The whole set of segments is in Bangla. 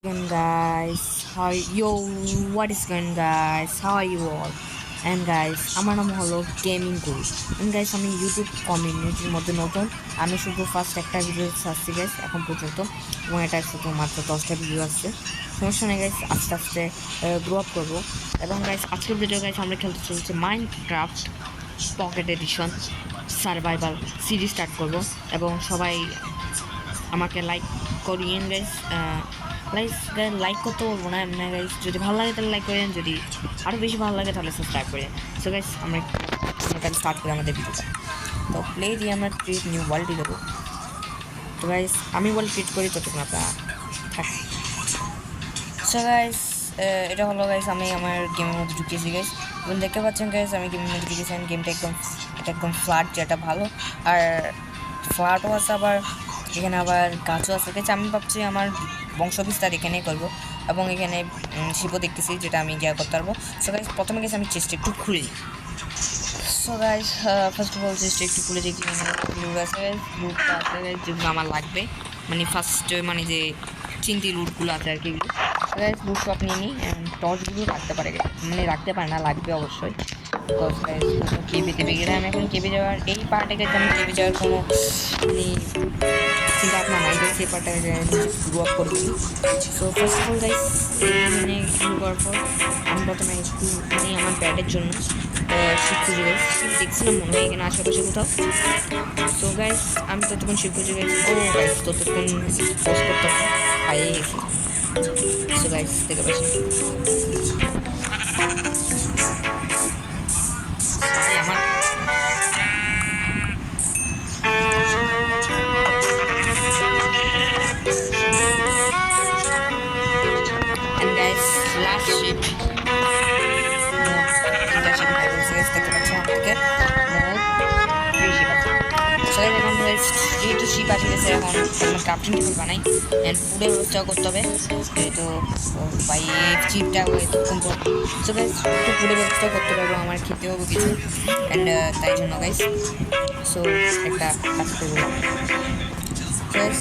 And guys, what is going guys? How are you all? And guys, আমার নাম হলো গেমিং গুরু। And guys, আমি ইউটিউব কমিউনিটির মধ্যে নতুন। আমি শুধু ফার্স্ট একটা ভিডিও ছাড়ছি গাইস এখন পর্যন্ত, এবং এটা শুধু মাত্র 10টা ভিডিও আসছে। সমস্যা নেই গাইস, আস্তে আস্তে গ্রো আপ করবো। এবং গাইস, আজকের ভিডিও গাইস আমরা খেলতে চলছে Minecraft pocket edition survival series start করবো। এবং সবাই আমাকে লাইক করিয়েন গাইস। লাইক করতে বলবো না এমনি গাইস, যদি ভালো লাগে তাহলে লাইক করেন, যদি আরও বেশি ভালো লাগে তাহলে সাবস্ক্রাইব করেন। সো গাইস, আমরা স্টার্ট করি আমাদের ভিডিওটা। তো প্লে দিয়ে আমরা ক্রিয়েট নিউ ওয়ার্ল্ডই দেবো। তো গাইস, আমি ওয়ার্ল্ড ক্রিয়েট করি ততক্ষণ আপনারা থাক। সো গাইস, এটা হলো গাইস আমি আমার গেমের মধ্যে ঢুকিয়েছি গাইস, এবং দেখতে পাচ্ছেন গাইস আমি গেমের মধ্যে ঢুকিয়েছি। গেমটা একদম ফ্ল্যাট, যেটা ভালো। আর ফ্ল্যাটও আছে, আবার এখানে আবার গাছও আছে গাইস। আমি ভাবছি আমার বংশবিস্তার এখানেই করবো, এবং এখানে শিপও দেখতেছি, যেটা আমি গিয়ে করতে পারবো। সো গাইস, প্রথমে গেছে আমি চেস্ট একটু খুলে দিই। So guys, first of all chest একটু খুলে দেখি লুট আছে গাইস, লুটটা আছে গাইস যেগুলো আমার লাগবে, মানে ফার্স্ট মানে যে চিন্তি লুটগুলো আছে আর কি। গাইস, লুট সব নিয়ে নিই। টর্চগুলো রাখতে পারে, মানে রাখতে পারে না, লাগবে অবশ্যই। বিকজ গাইস কেবি দেবে গেলে আমি এখন কেবি যাওয়ার এই পার্টে গেছে, আমি কেবি যাওয়ার কোনো মানে চিন্তা ভাবনা নাই গাইস, এই পার্টে গ্রো আপ করে দিই। So first of all guys, এখানে শুরু করার পর আমি প্রথমে একটু মানে আমার ব্যাটের জন্য শিপ খুঁজে গাইস, শিপ দেখছিলাম মনে হয় এখানে আশেপাশে কোথাও। সো গাইস, আমি ততক্ষণ শিপ খুঁজে গাইস, ও গাইস ততক্ষণ পোস্ট করতে হবে, হারিয়ে গেছি। সো গাইস, দেখতে পাচ্ছি আমার and guys, last ship internship দেখতে পাচ্ছি আমাদেরকে এখন যেহেতু শিপ আসে গেছে, এখন ক্রাফটিং টেবিল বানাই অ্যান্ড ফুডের ব্যবস্থা করতে হবে, যেহেতু বাই চিপটা এতক্ষণ পর। সো গাইস, একটু ফুডের ব্যবস্থা করতে পারবো, আমার খেতে হবে কিছু, অ্যান্ড তাই জন্য গাইস সো একটা কাজ করবো।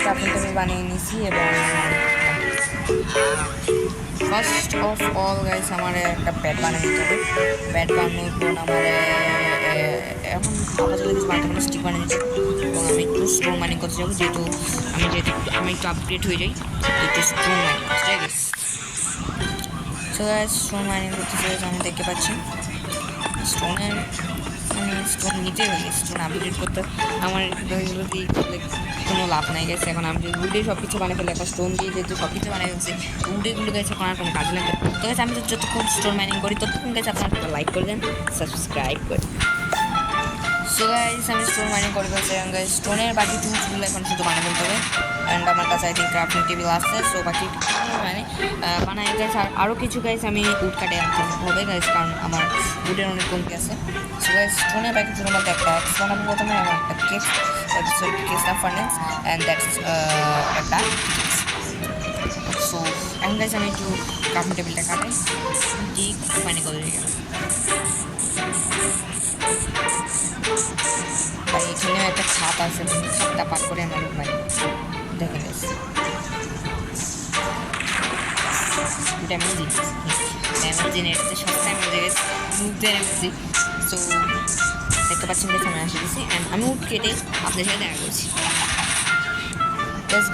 ক্রাফটিং টেবিল বানিয়ে নিয়েছি, এবং ফার্স্ট অফ অল গাইস আমার একটা ব্যাট বানিয়ে নিতে হবে। ব্যাট বানানোর পর আমার এখন আপাতত কিছু বানাতে কোনো স্টিক বানিয়ে নিচ্ছি, এবং আমি একটু স্টোন মাইনিং করতে যাবো, যেহেতু আমি একটু আপগ্রেড হয়ে যাই, একটু স্টোন মাইনিং করতে যাই guys. So guys, stone mining করতে চাই, আমি দেখতে পাচ্ছি স্টোনের মানে স্টোন নিতেই হবে, স্টোন আপগ্রেড করতে আমার যদি কোনো লাভ নাই গেছে। এখন আমি যদি উডে সব কিছু বানিয়ে ফেলি, এখন স্টোন দিয়ে যেহেতু সব কিছু বানিয়ে ফেলছি, উডেগুলো গেছে এখন আর কোনো কাজে লাগবে। তো গেছে আমি যতক্ষণ স্টোন মাইনিং করি ততক্ষণ গেছে আপনারা একটা লাইক করে দেন, সাবস্ক্রাইব করে। সো গাইস, আমি স্টোন মাইনিং করে ফেলছি, গাইস স্টোনের বাকি টুলসগুলো এখন শুধু বানিয়ে ফেলতে হবে। অ্যান্ড আমার কাছে আই থিঙ্ক ক্রাফটিং টেবিল আসছে, সো বাকি মানে বানাই গাইস। আর আরও কিছু গাইস আমি উড কাটে আনতে হবে গাইস, কারণ আমার উডের অনেক কমতি আছে। সো গাইস, স্টোনের প্যাকেজের মধ্যে একটা এক্স বানাবো প্রথমে, এবং একটা কেক, কেস না ফার্নেস, অ্যান্ড দ্যাটস একটা। সো এখন গাইস আমি একটু ক্রাফটিং টেবিলটা কাটাই, ঠিক মানে করে দিয়ে গেলাম। আর এখানে একটা খাপ আছে, খাপটা পার করে আমার মানে দেখে গেছে এটাতে সস্তায় মজে গেছে, গেছি। সো দেখতে পাচ্ছেন গেছে আমি আসে গেছি, অ্যান্ড আমি উঠ কেটে আপনাদের সাথে দেখা করছি।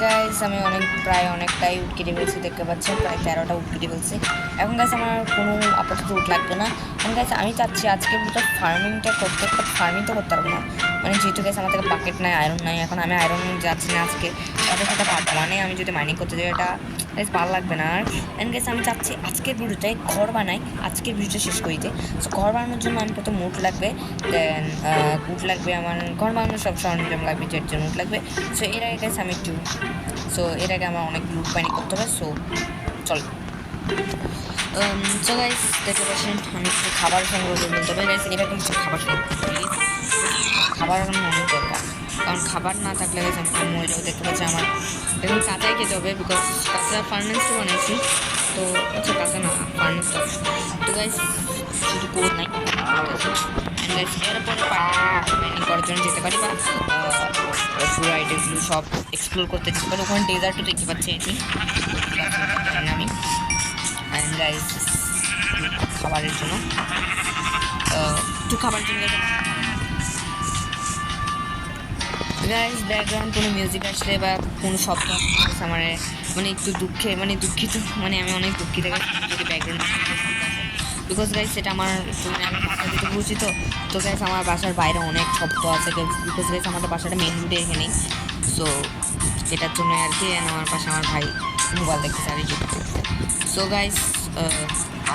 গাইস, আমি প্রায় অনেকটাই উঠ কেটে ফেলছি, দেখতে পাচ্ছেন প্রায় 13টা উঠ কেটে ফেলছি। এখন গাছ আমার কোনো আপাতত উঠ লাগবে না। এখন গাছ আমি চাচ্ছি আজকে ভিতর ফার্মিংটা করতে, ফার্মিং তো করতে পারবো না, মানে যেহেতু গেছে আমার থেকে বাকেট নাই, আয়রন নাই। এখন আমি আয়রন যাচ্ছি না আজকে, তাদের সাথে পারবো, মানে আমি যদি মাইনিং করতে যাই এটা বেশ ভালো লাগবে না। আর এন্ড গেছে আমি চাচ্ছি আজকের ভিডিওটাই ঘর বানাই, আজকের ভিডিওটা শেষ করিতে। সো ঘর বানানোর জন্য আমি প্রথম উড লাগবে, দেন উড লাগবে, আমার ঘর বানানোর সব সরঞ্জাম লাগবে, যের জন্য উড লাগবে। সো এর আগে গেছে আমি একটু এর আগে আমার অনেক লুট মাইনিং করতে হবে। সো চল। সো গাইস, দেখতে পাচ্ছেন আমি কিছু খাবার সংগ্রহ করে নিতে হবে গাইস, এটা কিছু খাবার সংগ্রহ করি, খাবার আমার অনেক দরকার, কারণ খাবার না থাকলে গেছে আমি মরে যাবো। দেখতে পাচ্ছি আমার এখন কাঁচাই খেতে হবে, বিকজ কাঁচা ফার্নেন্সও বানিয়েছি, তো আচ্ছা কাঁচা না ফার্নেন্স। তো গাইস শুধু কোড নাই, গাইস এরপরে মাইনিং করার জন্য যেতে পারি, বা পুরো আইটেমগুলো সব এক্সপ্লোর করতে যেতে পারি। ওখানে ডেজার্টও দেখতে পাচ্ছি, এটি গাইস খাবারের জন্য একটু খাবারের জন্য গাইস ব্যাকগ্রাউন্ড কোনো মিউজিক আসলে বা কোনো শব্দ আমার মানে একটু দুঃখিত মানে আমি অনেক দুঃখিত যদি ব্যাকগ্রাউন্ড বিকজ গাইস সেটা আমার মানে আমি বাসা দিতে বুঝছি তো গাইস আমার বাসার বাইরে অনেক শব্দ আছে বিকজ গাইস আমাদের বাসাটা মেন রোডে এখানেই সো এটার জন্য আর কি আমার পাশে আমার ভাই মোবাইল দেখতেছে আর ইউটিউব করতেছে সো গাইস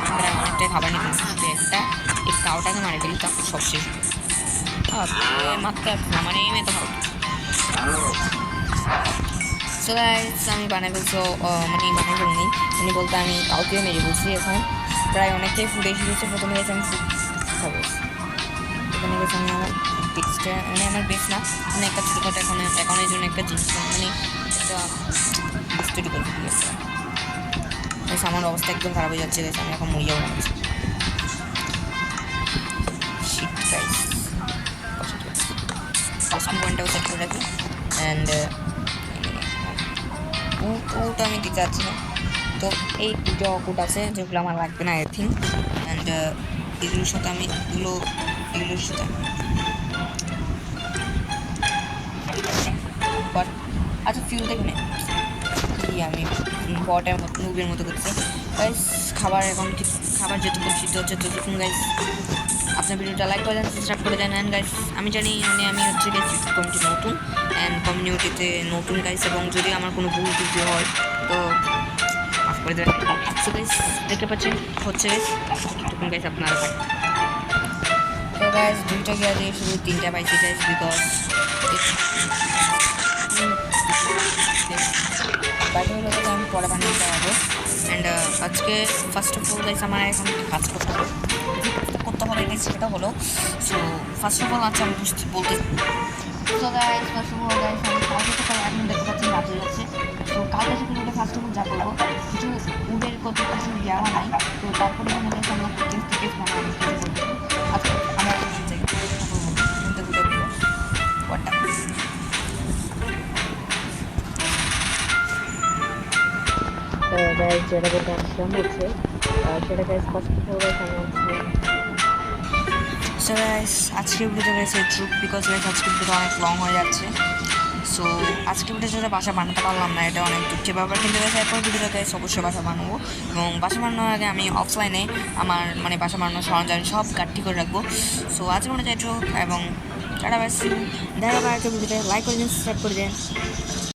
আমরা অনেকটাই খাবার নিয়ে শুধু একটা এই কাউটাকে মারে ফেলি তারপর সব শেষ মাত্র মানে এই মেয়ে তো খাও সো গাইস আমি বানাই বলছো মানে বানাই ফেলিনি উনি বলতে আমি কাউকেও মেরে বলছি এখন প্রায় অনেকটাই ফুড এসে গেছে প্রথমে গেছে আমি ফুড খাবো এখানে গেছে আমি আমার বেসটা মানে আমার বেস না মানে একটা ছোটোখাটো এখন এই জন্য একটা জিনিস মানে একটা স্টাডি করতে গেছে আমার অবস্থা একদম খারাপ হয়ে যাচ্ছে গেছে আমি এখন মরে যাবো না শিট গাইস ফার্স্ট পয়েন্টটাও সেট করে রাখি অ্যান্ড ওটা আমি দিতে যাচ্ছি না তো এই দুটো কোড আছে যেগুলো আমার লাগবে না আই থিঙ্ক অ্যান্ড এগুলোর সাথে আমি এগুলোর সাথে বাট আচ্ছা ফিউল দেখবে আমি বটের মতো নুবের মতো করতেছি গাইস খাবার এখন খাবার যতক্ষণ সিদ্ধ হচ্ছে ততক্ষণ গাইস আপনার ভিডিওটা লাইক করে দেন সাবস্ক্রাইব করে দেন অ্যান্ড গাইস আমি জানি মানে আমি হচ্ছে গাইস কমিউনিটি নতুন অ্যান্ড কমিউনিটিতে নতুন গাইস এবং যদি আমার কোনো ভুল ত্রুটি হয় তো মাফ করে দেবেন সো গাইস দেখতে পাচ্ছেন হচ্ছে গাইস ততক্ষণ গাইস আপনারা পাই তো গাইস দুইটা গিয়া দিয়ে শুধু তিনটা পাইছি গাইস বিকজ বাইরে হলে তো আমি পরে বানিয়ে দিতে পারবো অ্যান্ড আজকে ফার্স্ট অফ অল গাইস আমার এখন কাজ করতে হবে গাইস সেটা হলো সো ফার্স্ট অফ অল আচ্ছা আমি বলতে so guys first of all guys আমি কালকে সকালে এখন দেখতে পাচ্ছি রাত হয়ে যাচ্ছে তো কালকে সকালে উঠে ফার্স্ট অফ অল যা করবো কিছু উডের কত কিছু দেওয়া নাই তো তারপরে এখানে গাইস আমরা টিকেট বানাবো আচ্ছা আমরা যাই ওয়াটা গাইস যেটা বলতে আসলাম হচ্ছে সেটা guys first of all guys আমি হচ্ছে সো গাইস আজকের ভিডিওটা গাইস ট্রুক বিকজ গাইস আজকের ভিডিওটা অনেক লং হয়ে যাচ্ছে সো আজকের ভিডিওটা বাসা বানাতে পারলাম না এটা অনেক দুঃখের ব্যাপার কিন্তু গাইস এরপর ভিডিওটা গাইস অবশ্যই বাসা বানাবো এবং বাসা বানানোর আগে আমি অফলাইনে আমার মানে বাসা বানানোর সরঞ্জাম সব কাটটি করে রাখবো সো আজকের মনে যাই ট্রুক এবং টাটা বাই দেখা হবে একটা ভিডিওতে লাইক করে দিন সাবস্ক্রাইব করে দিন